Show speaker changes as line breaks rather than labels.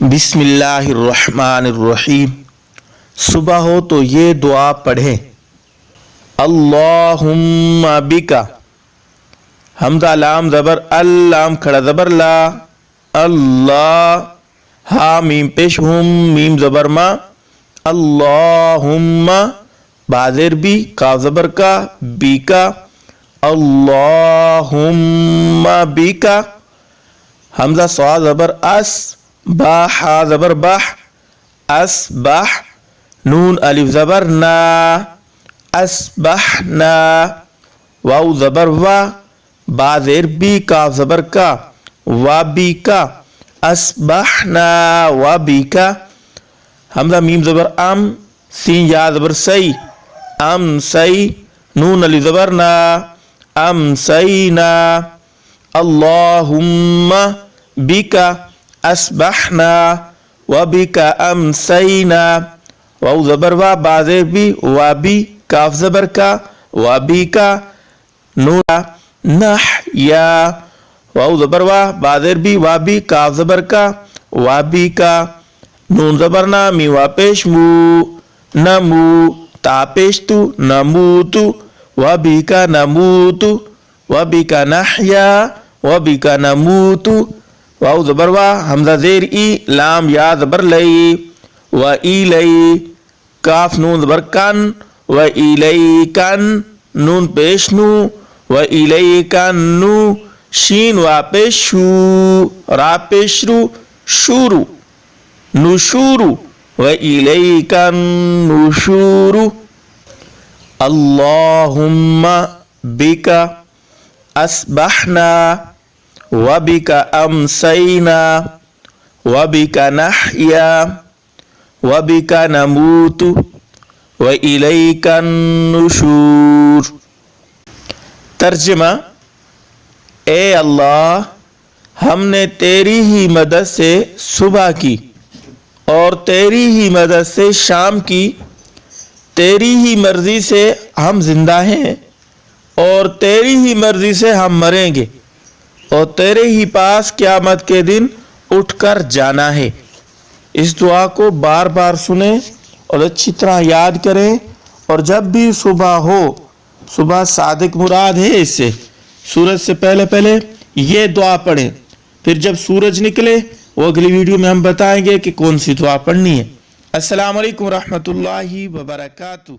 बिस्मिल्लाहिर्रहमानिर्रहीम। सुबह हो तो ये दुआ पढ़ें। अल्लाहुम्मा बिका, हमजा लाम ज़बर अल, लाम खड़ा ज़बर ला, अल्लाह हा मीम पेश हुम, मीम ज़बर मा, अल्लाहुम्मा बाज़ेर बी, काफ ज़बर का, बीका, अल्लाहुम्मा बिका, हमजा सवा ज़बर अस, बा हा ज़बर बाह, अस्बाह, नून अलिफ ज़बर ना, अस्बहना, वाव ज़बर वा, बा ज़ेर बी, काफ ज़बर का, वा बी का, अस्बहना वा बी का, हमजा मीम ज़बर अम, सीन या ज़बर सई, अम सई, नून अलिफ ज़बर ना, अम सई ना, अल्लाहुम्मा बिका अस्बहना व बिका अमसैना, वाव ज़बर वा, बा ज़ेर बी, वा बी, काफ ज़बर का, वा बी का, नून नहया, वाव ज़बर वा, बा ज़ेर बी, वा बी, काफ ज़बर का, वा बी का, नून ज़बर ना, मी वा पेश मू, नमू, ता पेश तू, नमूतु, वा बी का नमूतु, वा बी का नहया, वा बी का नमूतु, वाव ज़बर वा, हमजा ज़ेर ई, लाम या ज़बर लई, व इलई, काफ नून ज़बर कन, व इलई कन, नून पेश नू, व इलई कन नू, शीन वा पेश शू, रा पेश रू, शूरू, नुशूरू, व इलई कन नुशूरू। अल्लाहुम्मा बिका अस्बहना व बिका अमसैना व बिका नहया व बिका नमूतु व इलैका नुशूर। तर्जुमा, ए अल्लाह, हमने तेरी ही मदद से सुबह की और तेरी ही मदद से शाम की, तेरी ही मर्जी से हम जिंदा हैं और तेरी ही मर्जी से हम मरेंगे और तेरे ही पास क़यामत के दिन उठकर जाना है। इस दुआ को बार बार सुने और अच्छी तरह याद करें, और जब भी सुबह हो, सुबह सादिक मुराद है इससे, सूरज से पहले पहले ये दुआ पढ़ें। फिर जब सूरज निकले वो अगली वीडियो में हम बताएंगे कि कौन सी दुआ पढ़नी है। अस्सलाम वालेकुम रहमतुल्लाहि व बरकातुहू।